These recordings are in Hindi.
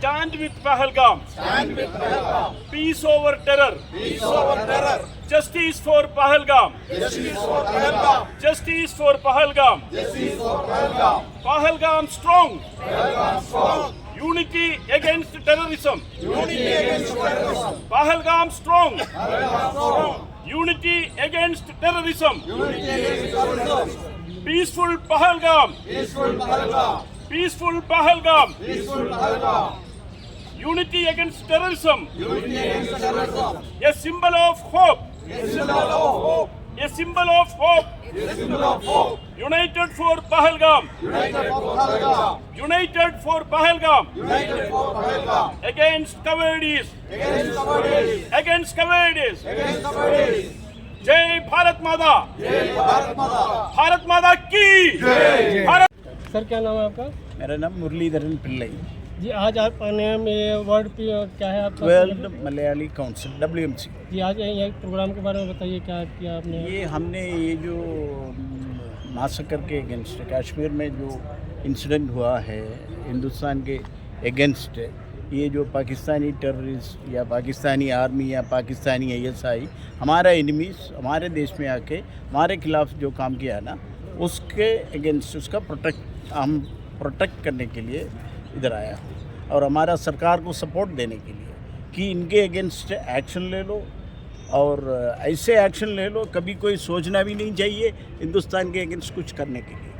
Stand with Pahalgam. Stand with Pahalgam. Peace over terror. Peace over terror. Justice for Pahalgam. Justice for Pahalgam. Justice for Pahalgam. Justice for Pahalgam. Pahalgam strong. Pahalgam strong. Unity against terrorism. Unity against terrorism. Pahalgam strong. Pahalgam strong. Unity against terrorism. Unity against terrorism. Peaceful Pahalgam. Peaceful Pahalgam. Peaceful Pahalgam. Peaceful Pahalgam. Unity against terrorism. Unity against terrorism. A symbol of hope. A symbol of hope. A symbol of hope. A symbol of hope. United for Pahalgam. United for Pahalgam. United for Pahalgam. United for Pahalgam. Against cowardice. Against cowardice. Against cowardice. Against cowardice. जय भारत माता. जय भारत माता. भारत माता की जय. भारत. सर क्या नाम है आपका? मेरा नाम मुरलीधरन पिल्लई. जी आज आप में वर्ड क्या है आपका? World Malayali council WMC. जी आज ये प्रोग्राम के बारे में बताइए, क्या किया आपने? ये हमने ये जो मासकर के अगेंस्ट कश्मीर में जो इंसिडेंट हुआ है हिंदुस्तान के अगेंस्ट, ये जो पाकिस्तानी टेररिस्ट या पाकिस्तानी आर्मी या पाकिस्तानी ISI हमारा एनिमीज हमारे देश में आके हमारे खिलाफ जो काम किया ना, उसके अगेंस्ट उसका हम प्रोटेक्ट करने के लिए इधर आया हूँ और हमारा सरकार को सपोर्ट देने के लिए कि इनके अगेंस्ट एक्शन ले लो और ऐसे एक्शन ले लो कभी कोई सोचना भी नहीं चाहिए हिंदुस्तान के अगेंस्ट कुछ करने के लिए.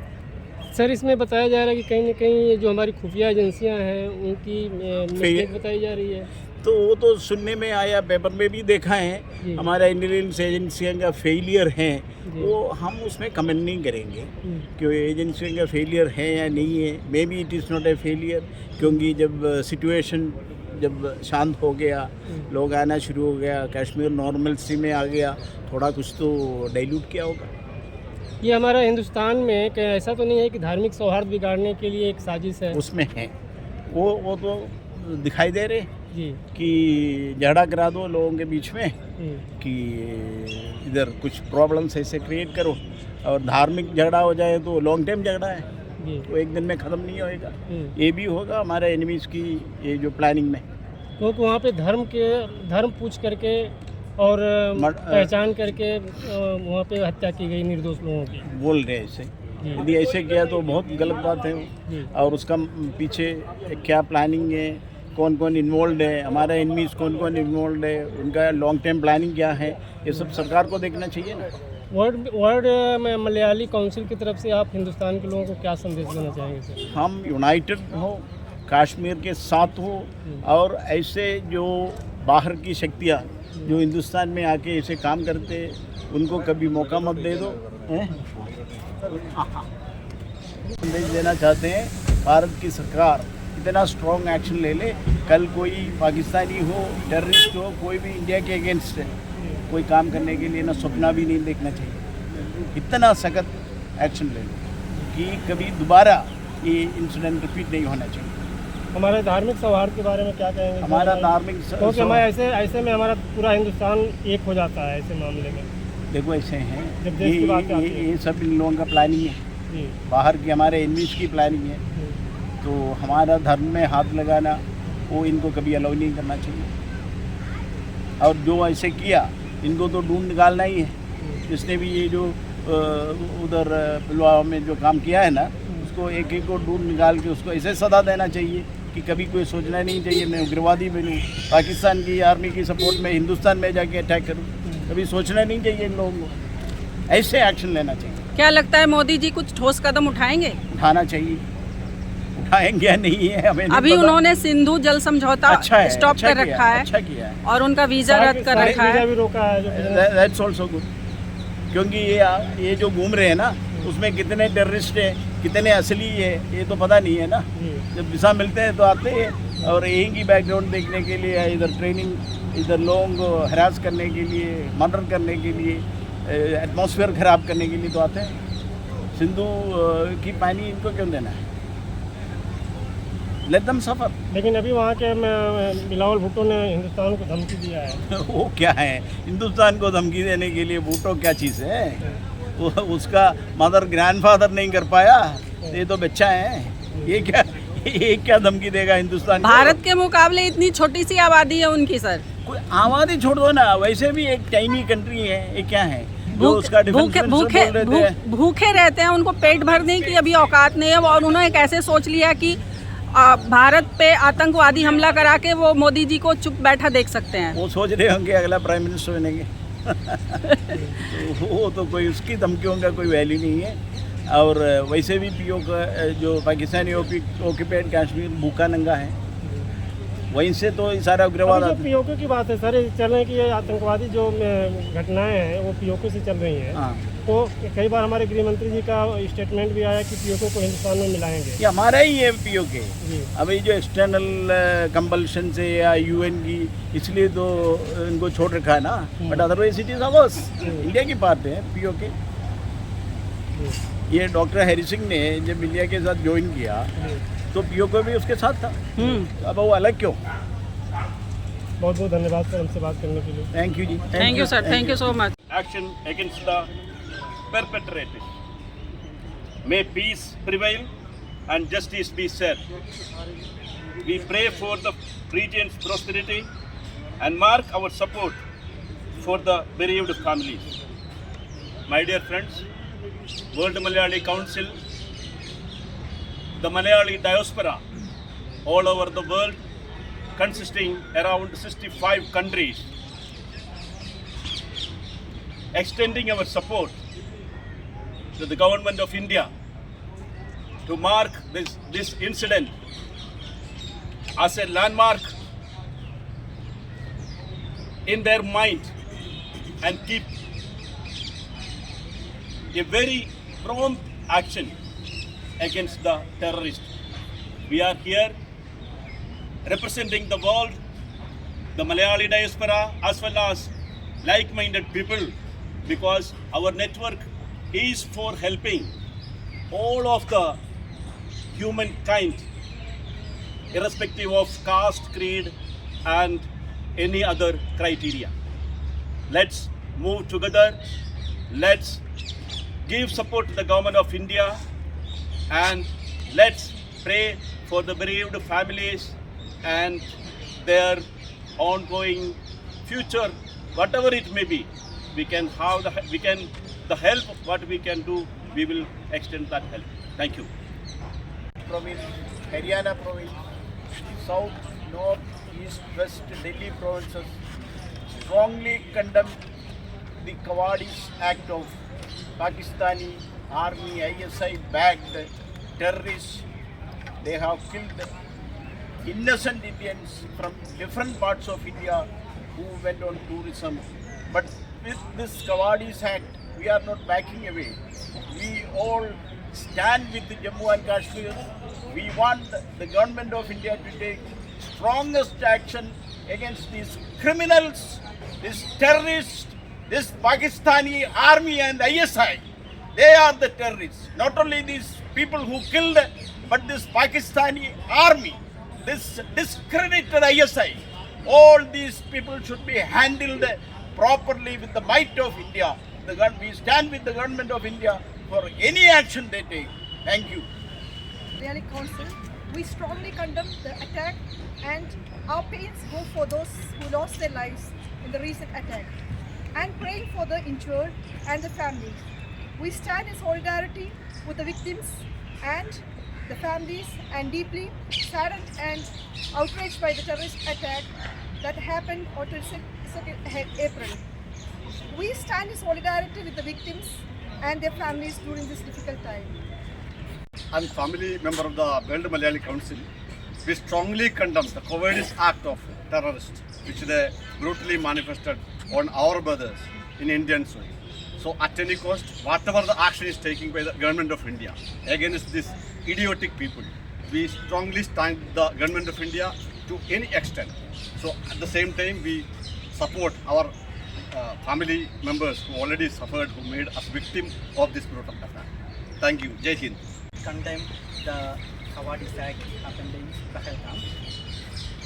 सर इसमें बताया जा रहा है कि कहीं ना कहीं ये जो हमारी खुफिया एजेंसियां हैं उनकी मिस्टेक बताई जा रही है. तो वो तो सुनने में आया, पेपर में भी देखा है, हमारा इंटेलिजेंस एजेंसियों का फेलियर है, वो हम उसमें कमेंट नहीं करेंगे कि एजेंसियों का फेलियर है या नहीं है. May be it is not a failure, क्योंकि जब सिचुएशन जब शांत हो गया, लोग आना शुरू हो गया, कश्मीर नॉर्मलसी में आ गया, थोड़ा कुछ तो डाइल्यूट किया होगा. ये हमारा हिंदुस्तान में कहीं ऐसा तो नहीं है कि धार्मिक सौहार्द बिगाड़ने के लिए एक साजिश है? उसमें है वो तो दिखाई दे रहे जी कि झगड़ा करा दो लोगों के बीच में कि इधर कुछ प्रॉब्लम्स ऐसे क्रिएट करो और धार्मिक झगड़ा हो जाए तो लॉन्ग टाइम झगड़ा है, वो एक दिन में ख़त्म नहीं होएगा. ये भी होगा हमारे एनिमीज़ की ये जो प्लानिंग में. क्योंकि वहाँ पे धर्म पूछ करके और पहचान करके वहाँ पे हत्या की गई निर्दोष लोगों की. बोल रहे हैं ऐसे, यदि ऐसे किया तो बहुत गलत बात है. और उसका पीछे क्या प्लानिंग है, कौन कौन इन्वॉल्व है, हमारा एनिमीज़ कौन कौन इन्वॉल्व है, उनका लॉन्ग टर्म प्लानिंग क्या है, ये सब सरकार को देखना चाहिए ना. वर्ल्ड में मलयाली काउंसिल की तरफ से आप हिंदुस्तान के लोगों को क्या संदेश देना चाहेंगे सर? हम यूनाइटेड हो, कश्मीर के साथ हो और ऐसे जो बाहर की शक्तियाँ जो हिंदुस्तान में आके ऐसे काम करते उनको कभी मौका मत दे दो. संदेश देना चाहते हैं भारत की सरकार इतना स्ट्रॉन्ग एक्शन ले ले. कल कोई पाकिस्तानी हो, टेररिस्ट हो, कोई भी इंडिया के अगेंस्ट है, कोई काम करने के लिए ना सपना भी नहीं देखना चाहिए. इतना सख्त एक्शन ले लो कि कभी दोबारा ये इंसिडेंट रिपीट नहीं होना चाहिए. हमारे धार्मिक सौहार्द के बारे में क्या कहेंगे? हमारा धार्मिक क्योंकि हमारे ऐसे में हमारा पूरा हिंदुस्तान एक हो जाता है ऐसे मामले में. देखो ऐसे हैं, जब देश की बात आती है ये सब इन लोगों का प्लानिंग है, बाहर की हमारे एनिमीज़ की प्लानिंग है. तो हमारा धर्म में हाथ लगाना वो इनको कभी अलाउ नहीं करना चाहिए. और जो ऐसे किया इनको तो ढूंढ निकालना ही है. जिसने भी ये जो उधर पुलवामा में जो काम किया है ना, उसको एक एक को ढूंढ निकाल के उसको ऐसे सजा देना चाहिए कि कभी कोई सोचना नहीं चाहिए मैं उग्रवादी बनूँ, पाकिस्तान की आर्मी की सपोर्ट में हिंदुस्तान में जाके अटैक करूँ. कभी सोचना नहीं चाहिए इन लोगों को, ऐसे एक्शन लेना चाहिए. क्या लगता है मोदी जी कुछ ठोस कदम उठाएंगे? उठाना चाहिए. उठाएंगे या नहीं है हमें अभी नहीं उन्होंने सिंधु जल समझौता स्टॉप कर रखा है. अच्छा किया है. और उनका वीजा रद्द कर रखा है. भी रोका है दैट्स आल्सो गुड, क्योंकि ये जो घूम रहे हैं ना उसमें कितने टेररिस्ट हैं, कितने असली है, ये तो पता नहीं है ना. जब वीज़ा मिलते हैं तो आते हैं और यहीं की बैकग्राउंड देखने के लिए, इधर ट्रेनिंग, इधर लोगों को हरास करने के लिए, मर्डर करने के लिए, एटमॉस्फेयर ख़राब करने के लिए तो आते हैं. सिंधु की पानी इनको क्यों देना है? लेट देम सफर. लेकिन अभी वहाँ के बिलावल भुट्टो ने हिंदुस्तान को धमकी दिया है. वो क्या है, हिंदुस्तान को धमकी देने के लिए भुट्टो क्या चीज़ है? वो उसका मदर ग्रैंडफादर नहीं कर पाया, ये तो बच्चा है. ये ये क्या धमकी देगा हिंदुस्तान को? भारत के मुकाबले इतनी छोटी सी आबादी है उनकी सर। कोई आबादी छोड़ दो ना, वैसे भी एक टाइनी कंट्री है, ये क्या है जो उसका भूखे भूखे भूखे रहते हैं, उनको पेट भरने की अभी औकात नहीं है। और उन्होंने कैसे सोच लिया कि भारत पे आतंकवादी हमला करा के वो मोदी जी को चुप बैठा देख सकते हैं। वो सोच रहे होंगे अगला प्राइम मिनिस्टर बनेंगे। वो तो कोई उसकी धमकियों का कोई वैल्यू नहीं है। और वैसे भी पीओ का जो पाकिस्तानी ऑक्यूपाइड कश्मीर भूखा नंगा है, वहीं से तो सारा उग्रवाद जो पीओके की बात है सर, चल रहे हैं कि ये आतंकवादी जो घटनाएं हैं वो पीओके से चल रही हैं। हाँ। तो कई बार हमारे गृह मंत्री जी का स्टेटमेंट भी आया कि पीओके को हिंदुस्तान में मिलाएंगे। ये हमारा ही है पीओके। जी। अभी जो एक्सटर्नल कंपल्शन से या यूएन की, इसलिए तो इनको छोड़ रखा है ना, but otherwise it is ours. India की पार्ट है पीओके। ये डॉक्टर हैरी सिंह ने जब इंडिया के साथ ज्वाइन किया तो पीओके भी उसके साथ था। अब वो अलग क्यों? बहुत बहुत धन्यवाद सर हमसे बात करने के लिए। थैंक यू जी। Thank you sir, thank you so much. Action against the perpetrators. May peace prevail and justice be served. We pray for the region's prosperity and mark our support for the bereaved families. My dear friends, World Malayali Council, the Malayali diaspora all over the world, consisting around 65 countries, extending our support to the government of India to mark this incident as a landmark in their mind and keep a very prompt action against the terrorists. We are here representing the world, the Malayali diaspora, as well as like-minded people, because our network is for helping all of the humankind, irrespective of caste, creed, and any other criteria. Let's move together. Let's give support to the government of India, and let's pray for the bereaved families and their ongoing future, whatever it may be. We can have the help what we can do, we will extend that help. Thank you. Province, Haryana province, South, North, East, West, Delhi provinces strongly condemn the cowardice act of Pakistani army, ISI backed terrorists. They have killed innocent Indians from different parts of India who went on tourism. But with this cowardice act, we are not backing away. We all stand with the Jammu and Kashmir. We want the government of India to take strongest action against these criminals, these terrorists, this Pakistani army and ISI. They are the terrorists. Not only these people who killed, but this Pakistani army, this discredited ISI. All these people should be handled properly with the might of India. We stand with the government of India for any action they take. Thank you. Malayali Council, we strongly condemn the attack, and our pains go for those who lost their lives in the recent attack, and praying for the injured and the families. We stand in solidarity with the victims and the families, and deeply saddened and outraged by the terrorist attack that happened on 22nd April. We stand in solidarity with the victims and their families during this difficult time. I'm family member of the World Malayali Council. We strongly condemn the cowardice act of terrorists which they brutally manifested on our brothers in Indian soil. So at any cost, whatever the action is taken by the government of India against these idiotic people, we strongly stand with the government of India to any extent. So at the same time, we support our family members who already suffered, who made us victim of this brutal attack. Thank you. Jai Hind. Condemn the cowardice act happened in Pahalgam.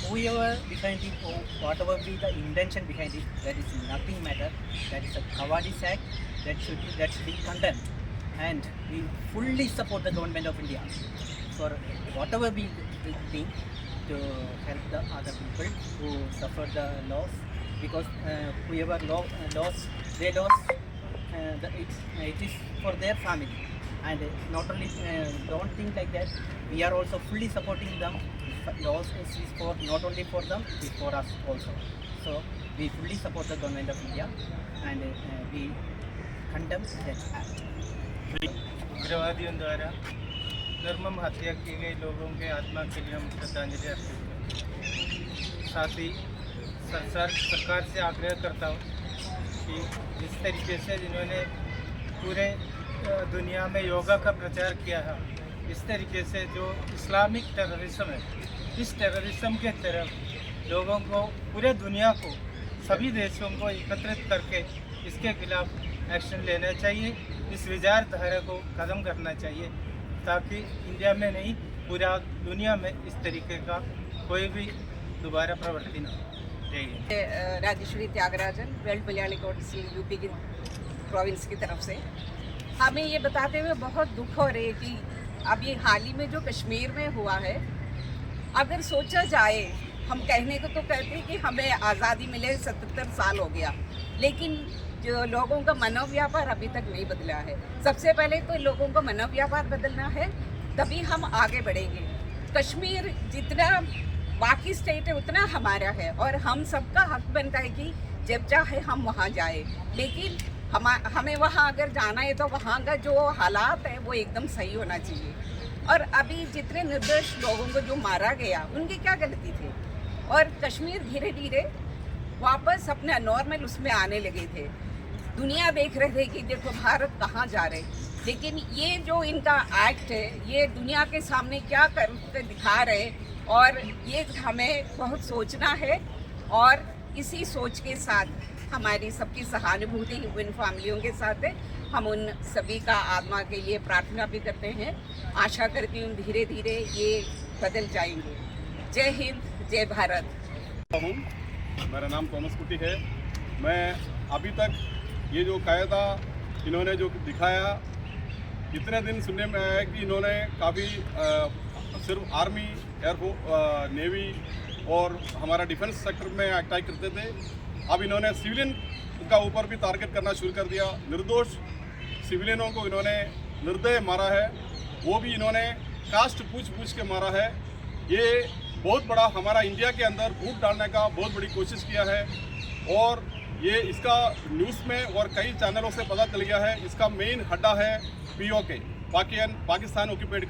Whoever behind it or whatever be the intention behind it, that is nothing matter. That is a cowardice act that should be condemned, and we fully support the government of India for whatever be thing to help the other people who suffer the loss, because whoever lost, they lost, it is for their family. And not only don't think like that, we are also fully supporting them. Loss is for not only for them, it's for us also. So we fully support the government of India, and we condemn that act. उग्रवादियों द्वारा निर्मम हत्या की गई लोगों के आत्मा के लिए हम श्रद्धांजलि अर्पित करते हैं। साथ ही सरकार से आग्रह करता हूँ कि जिस तरीके से जिन्होंने पूरे दुनिया में योगा का प्रचार किया है, इस तरीके से जो इस्लामिक टेररिज्म है, इस टेररिज्म के तरफ लोगों को, पूरे दुनिया को, सभी देशों को एकत्रित करके इसके खिलाफ एक्शन लेना चाहिए। इस विचारधारा को ख़त्म करना चाहिए, ताकि इंडिया में नहीं, पूरा दुनिया में इस तरीके का कोई भी दोबारा प्रवृत्ति न हो। जय हिंद। Rajeshwari Thyagarajan, world Malayali council UP की प्रोविंस की तरफ से हमें ये बताते हुए बहुत दुख हो रही है कि अब ये हाल ही में जो कश्मीर में हुआ है, अगर सोचा जाए, हम कहने को तो कहते हैं कि हमें आज़ादी मिले 77 साल हो गया, लेकिन जो लोगों का मनोव्यापार अभी तक नहीं बदला है। सबसे पहले तो लोगों का मनोव्यापार बदलना है, तभी हम आगे बढ़ेंगे। कश्मीर जितना बाकी स्टेट है उतना हमारा है, और हम सबका हक बनता है कि जब चाहे हम वहाँ जाए, लेकिन हमें वहाँ अगर जाना है तो वहाँ का जो हालात है वो एकदम सही होना चाहिए। और अभी जितने निर्दोष लोगों को जो मारा गया, उनकी क्या गलती थी? और कश्मीर धीरे धीरे वापस अपना नॉर्मल उसमें आने लगे थे। दुनिया देख रहे थे कि देखो भारत कहाँ जा रहे, लेकिन ये जो इनका एक्ट है, ये दुनिया के सामने क्या करके दिखा रहे, और ये हमें बहुत सोचना है। और इसी सोच के साथ हमारी सबकी सहानुभूति उन फैमिलियों के साथ है। हम उन सभी का आत्मा के लिए प्रार्थना भी करते हैं। आशा करती हूँ धीरे धीरे ये बदल जाएंगे। जय हिंद, जय भारत। मेरा नाम थॉमस कुटी है। मैं अभी तक ये जो कायदा इन्होंने जो दिखाया, इतने दिन सुनने में आया कि इन्होंने काफ़ी सिर्फ आर्मी, एयरफोर्स, नेवी और हमारा डिफेंस सेक्टर में अटैक करते थे। अब इन्होंने सिविलियन का ऊपर भी टारगेट करना शुरू कर दिया। निर्दोष सिविलियनों को इन्होंने निर्दय मारा है, वो भी इन्होंने कास्ट पूछ के मारा है। ये बहुत बड़ा हमारा इंडिया के अंदर फूट डालने का बहुत बड़ी कोशिश किया है, और ये इसका न्यूज़ में और कई चैनलों से पता चल गया है। इसका मेन हड्डा है POK, पाकिस्तान ऑक्यूपाइड